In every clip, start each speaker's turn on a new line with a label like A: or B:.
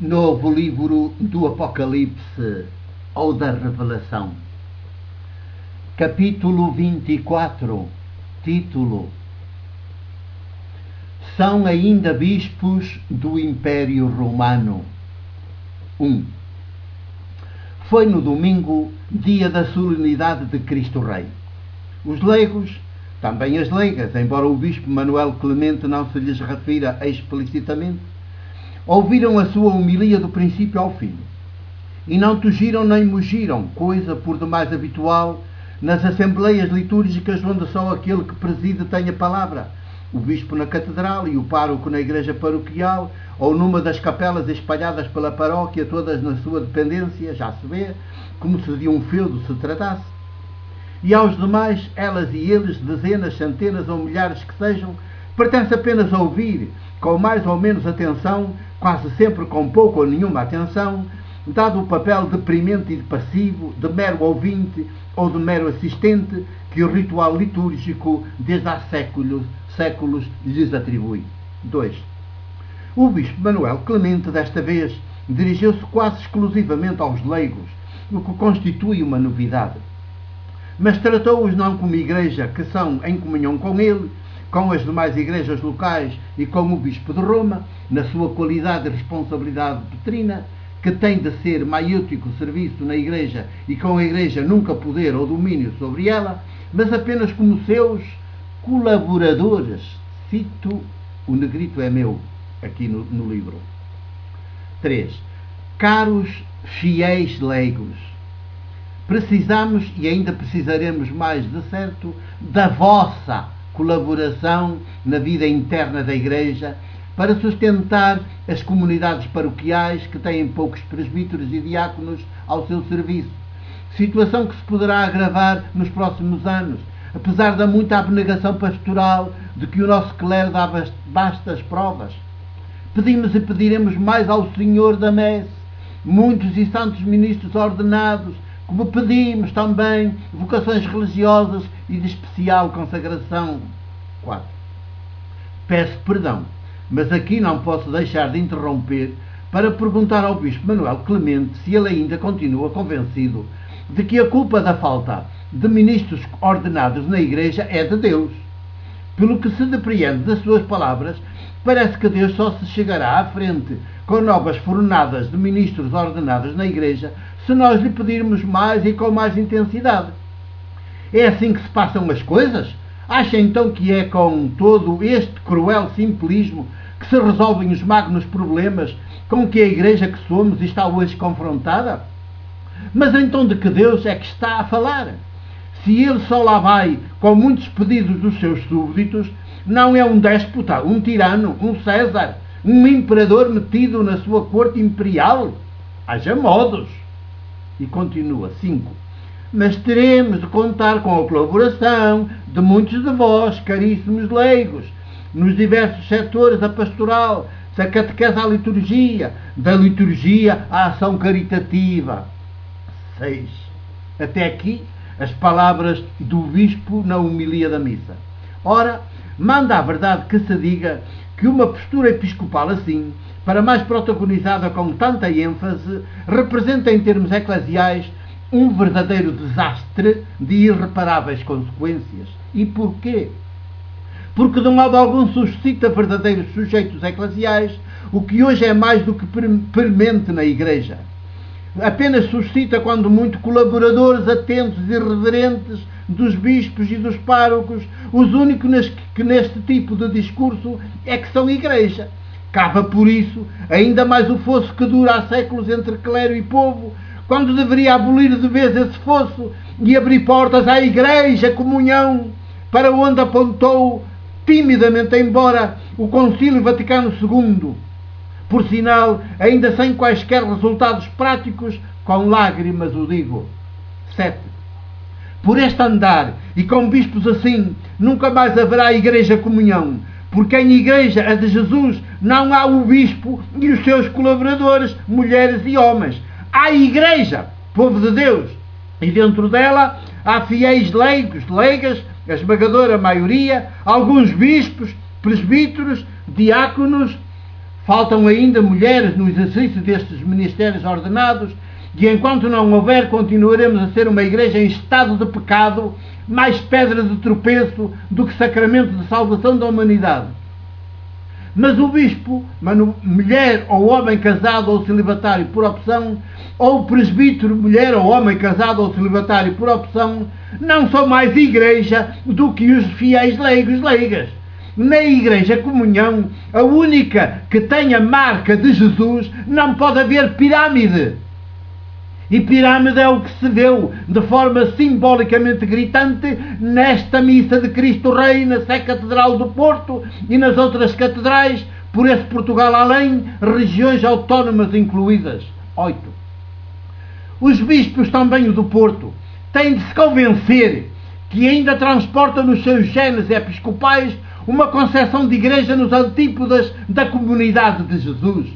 A: Novo livro do Apocalipse ou da Revelação. Capítulo 24. Título: São ainda bispos do Império Romano. 1. Foi no domingo, dia da solenidade de Cristo Rei. Os leigos, também as leigas, embora o bispo Manuel Clemente não se lhes refira explicitamente, ouviram a sua homilia do princípio ao fim, e não tugiram nem mugiram, coisa por demais habitual nas assembleias litúrgicas onde só aquele que preside tem a palavra, o bispo na catedral e o pároco na igreja paroquial, ou numa das capelas espalhadas pela paróquia, todas na sua dependência, já se vê, como se de um feudo se tratasse. E aos demais, elas e eles, dezenas, centenas ou milhares que sejam, pertence apenas a ouvir, com mais ou menos atenção, quase sempre com pouca ou nenhuma atenção, dado o papel deprimente e de passivo, de mero ouvinte ou de mero assistente, que o ritual litúrgico desde há séculos lhes atribui. 2. O bispo Manuel Clemente, desta vez, dirigiu-se quase exclusivamente aos leigos, o que constitui uma novidade. Mas tratou-os não como igreja, que são em comunhão com ele, com as demais igrejas locais e com o bispo de Roma, na sua qualidade e responsabilidade de doutrina, que tem de ser maiútico serviço na igreja e com a igreja nunca poder ou domínio sobre ela, mas apenas como seus colaboradores. Cito, o negrito é meu, aqui no livro. 3. Caros fiéis leigos, precisamos, e ainda precisaremos mais de certo, da vossa colaboração na vida interna da Igreja para sustentar as comunidades paroquiais que têm poucos presbíteros e diáconos ao seu serviço, situação que se poderá agravar nos próximos anos, apesar da muita abnegação pastoral de que o nosso clero dá vastas provas. Pedimos e pediremos mais ao Senhor da Messe, muitos e santos ministros ordenados, como pedimos também vocações religiosas e de especial consagração. 4. Peço perdão, mas aqui não posso deixar de interromper para perguntar ao bispo Manuel Clemente se ele ainda continua convencido de que a culpa da falta de ministros ordenados na Igreja é de Deus. Pelo que se depreende das suas palavras, parece que Deus só se chegará à frente com novas fornadas de ministros ordenados na Igreja se nós lhe pedirmos mais e com mais intensidade. É assim que se passam as coisas? Acha então que é com todo este cruel simplismo que se resolvem os magnos problemas com que a Igreja que somos está hoje confrontada? Mas então de que Deus é que está a falar? Se ele só lá vai com muitos pedidos dos seus súbditos, não é um déspota, um tirano, um César, um imperador metido na sua corte imperial? Haja modos. E continua. 5. Mas teremos de contar com a colaboração de muitos de vós, caríssimos leigos, nos diversos setores da pastoral, da catequese à liturgia, da liturgia à ação caritativa. 6. Até aqui as palavras do bispo na homilia da missa. Ora, manda a verdade que se diga que uma postura episcopal assim, para mais protagonizada com tanta ênfase, representa em termos eclesiais um verdadeiro desastre de irreparáveis consequências. E porquê? Porque de modo algum suscita verdadeiros sujeitos eclesiais, o que hoje é mais do que premente na Igreja. Apenas suscita, quando muito, colaboradores atentos e reverentes dos bispos e dos párocos, os únicos que neste tipo de discurso é que são Igreja. Cava por isso ainda mais o fosso que dura há séculos entre clero e povo, quando deveria abolir de vez esse fosso e abrir portas à Igreja, comunhão, para onde apontou timidamente embora o Concílio Vaticano II, por sinal, ainda sem quaisquer resultados práticos, com lágrimas o digo. 7. Por este andar, e com bispos assim, nunca mais haverá Igreja comunhão, porque em Igreja, a de Jesus, não há o bispo e os seus colaboradores, mulheres e homens. Há Igreja, povo de Deus, e dentro dela há fiéis leigos, leigas, a esmagadora maioria, alguns bispos, presbíteros, diáconos, Faltam ainda mulheres no exercício destes ministérios ordenados e enquanto não houver, continuaremos a ser uma igreja em estado de pecado, mais pedra de tropeço do que sacramento de salvação da humanidade. Mas o bispo, mulher ou homem casado ou celibatário por opção, ou o presbítero, mulher ou homem casado ou celibatário por opção, não são mais igreja do que os fiéis leigas. Na Igreja Comunhão, a única que tem a marca de Jesus, não pode haver pirâmide. E pirâmide é o que se viu de forma simbolicamente gritante nesta missa de Cristo Rei, na Sé Catedral do Porto e nas outras catedrais, por esse Portugal além, regiões autónomas incluídas. 8. Os bispos também do Porto têm de se convencer que ainda transportam nos seus genes episcopais uma concepção de igreja nos antípodas da comunidade de Jesus.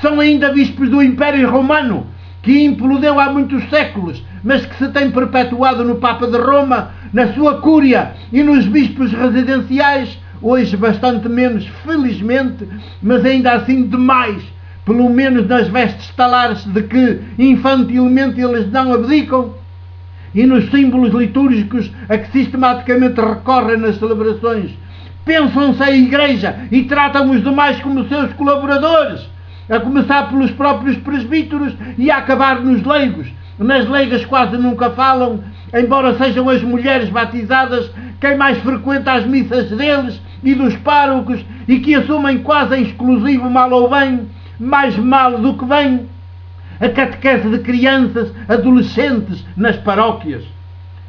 A: São ainda bispos do Império Romano, que implodeu há muitos séculos, mas que se tem perpetuado no Papa de Roma, na sua cúria e nos bispos residenciais, hoje bastante menos, felizmente, mas ainda assim demais, pelo menos nas vestes talares de que infantilmente eles não abdicam, e nos símbolos litúrgicos a que sistematicamente recorrem nas celebrações. Pensam-se a igreja e tratam os demais como seus colaboradores, a começar pelos próprios presbíteros e a acabar nos leigos. Nas leigas quase nunca falam, embora sejam as mulheres batizadas quem mais frequenta as missas deles e dos párocos e que assumem quase em exclusivo, mal ou bem, mais mal do que bem, a catequese de crianças, adolescentes nas paróquias.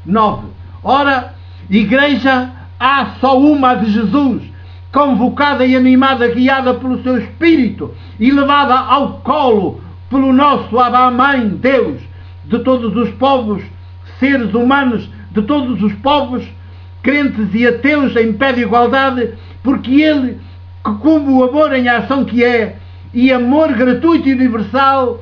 A: 9. Ora, igreja há só uma, a de Jesus, convocada e animada, guiada pelo seu Espírito e levada ao colo pelo nosso Abba-Mãe, Deus, de todos os povos, seres humanos, de todos os povos, crentes e ateus em pé de igualdade, porque Ele, que como o amor em ação que é, e amor gratuito e universal,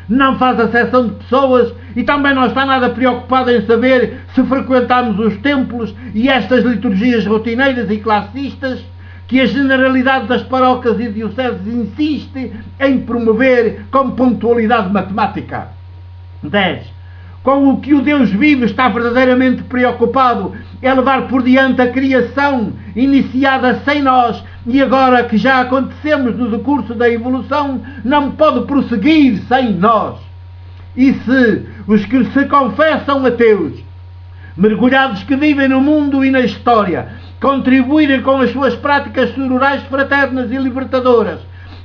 A: não faz acepção de pessoas e também não está nada preocupado em saber se frequentamos os templos e estas liturgias rotineiras e classistas que a generalidade das paróquias e dioceses insiste em promover com pontualidade matemática. 10. Com o que o Deus vivo está verdadeiramente preocupado é levar por diante a criação iniciada sem nós e agora que já acontecemos no decurso da evolução, não pode prosseguir sem nós. E se os que se confessam ateus, mergulhados que vivem no mundo e na história, contribuírem com as suas práticas sororais fraternas e libertadoras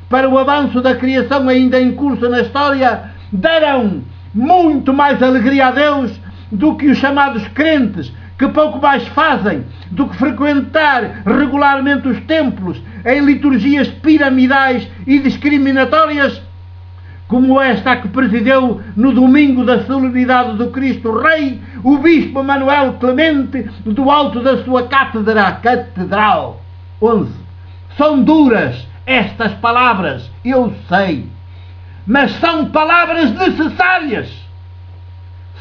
A: para o avanço da criação ainda em curso na história, darão muito mais alegria a Deus do que os chamados crentes, que pouco mais fazem do que frequentar regularmente os templos em liturgias piramidais e discriminatórias, como esta que presidiu no domingo da solenidade do Cristo Rei, o Bispo Manuel Clemente, do alto da sua catedral. 11. São duras estas palavras, eu sei, mas são palavras necessárias.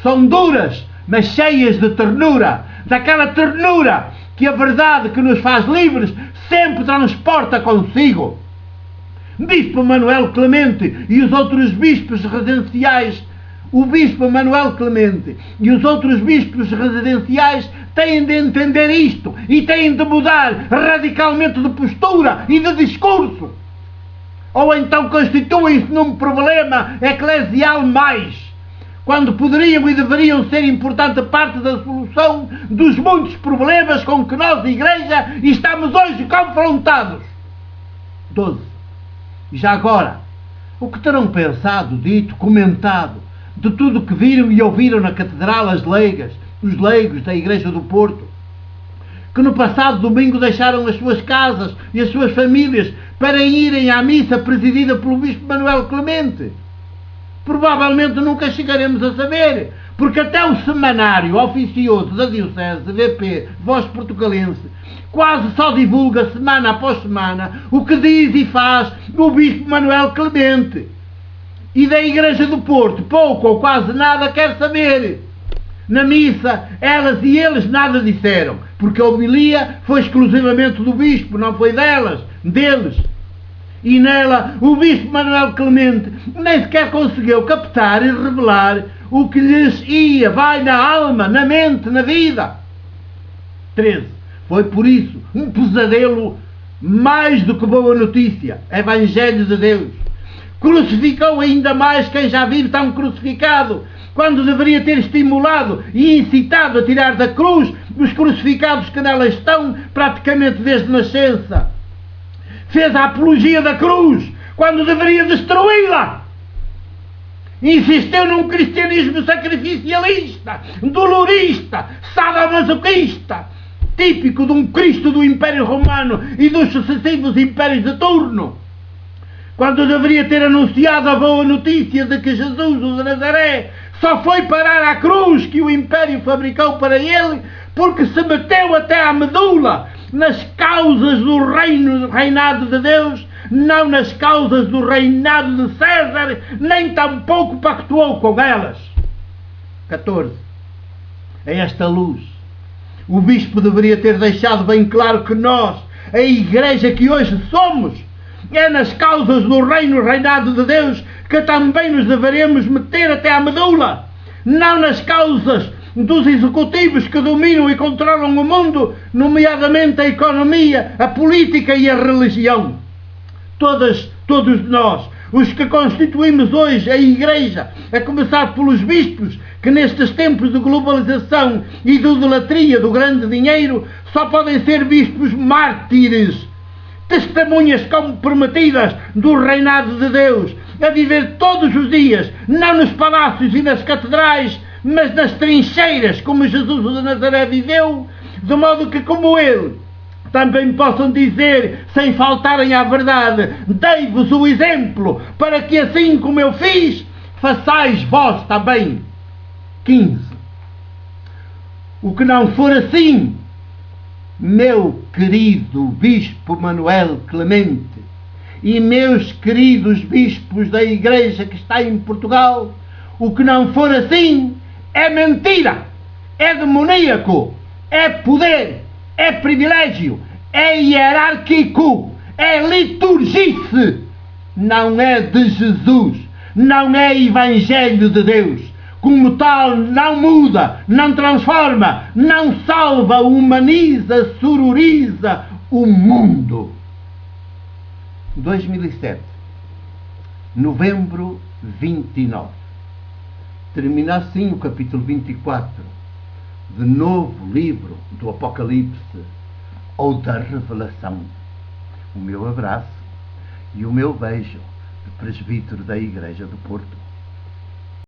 A: São duras, mas cheias de ternura, daquela ternura que a verdade que nos faz livres sempre transporta consigo. Bispo Manuel Clemente e os outros bispos residenciais, o Bispo Manuel Clemente e os outros bispos residenciais têm de entender isto e têm de mudar radicalmente de postura e de discurso. Ou então constituem-se num problema eclesial mais, quando poderiam e deveriam ser importante parte da solução dos muitos problemas com que nós, Igreja, estamos hoje confrontados. 12. Já agora, o que terão pensado, dito, comentado, de tudo o que viram e ouviram na Catedral as leigas, os leigos da Igreja do Porto, que no passado domingo deixaram as suas casas e as suas famílias para irem à missa presidida pelo Bispo Manuel Clemente? Provavelmente nunca chegaremos a saber, porque até o semanário oficioso da Diocese, VP, Voz Portugalense, quase só divulga semana após semana o que diz e faz o Bispo Manuel Clemente. E da Igreja do Porto pouco ou quase nada quer saber. Na missa, elas e eles nada disseram, porque a homilia foi exclusivamente do Bispo, não foi deles. E nela o bispo Manuel Clemente nem sequer conseguiu captar e revelar o que lhes vai na alma, na mente, na vida. 13. Foi por isso um pesadelo mais do que boa notícia. Evangelho de Deus. Crucificou ainda mais quem já vive tão crucificado, quando deveria ter estimulado e incitado a tirar da cruz os crucificados que nela estão praticamente desde nascença. Fez a apologia da cruz, quando deveria destruí-la. Insistiu num cristianismo sacrificialista, dolorista, sadomasoquista, típico de um Cristo do Império Romano e dos sucessivos impérios de turno, quando deveria ter anunciado a boa notícia de que Jesus, o de Nazaré, só foi parar à cruz que o Império fabricou para ele, porque se meteu até à medula nas causas do reinado de Deus, não nas causas do reinado de César, nem tampouco pactuou com elas. 14. É esta luz. O bispo deveria ter deixado bem claro que nós, a igreja que hoje somos, é nas causas do reinado de Deus que também nos deveremos meter até à medula, não nas causas dos executivos que dominam e controlam o mundo, nomeadamente a economia, a política e a religião. Todos nós, os que constituímos hoje a Igreja, a começar pelos bispos, que nestes tempos de globalização e de idolatria do grande dinheiro, só podem ser bispos mártires, testemunhas comprometidas do reinado de Deus, a viver todos os dias, não nos palácios e nas catedrais, mas nas trincheiras, como Jesus de Nazaré viveu, de modo que, como ele, também possam dizer, sem faltarem à verdade: dei-vos o exemplo, para que assim como eu fiz, façais vós também. 15. O que não for assim, meu querido Bispo Manuel Clemente e meus queridos bispos da Igreja que está em Portugal, o que não for assim é mentira, é demoníaco, é poder, é privilégio, é hierárquico, é liturgice, não é de Jesus, não é Evangelho de Deus. Como tal, não muda, não transforma, não salva, humaniza, sororiza o mundo. 2007, novembro 29. Termina assim o capítulo 24 de novo livro do Apocalipse ou da Revelação. O meu abraço e o meu beijo de presbítero da Igreja do Porto.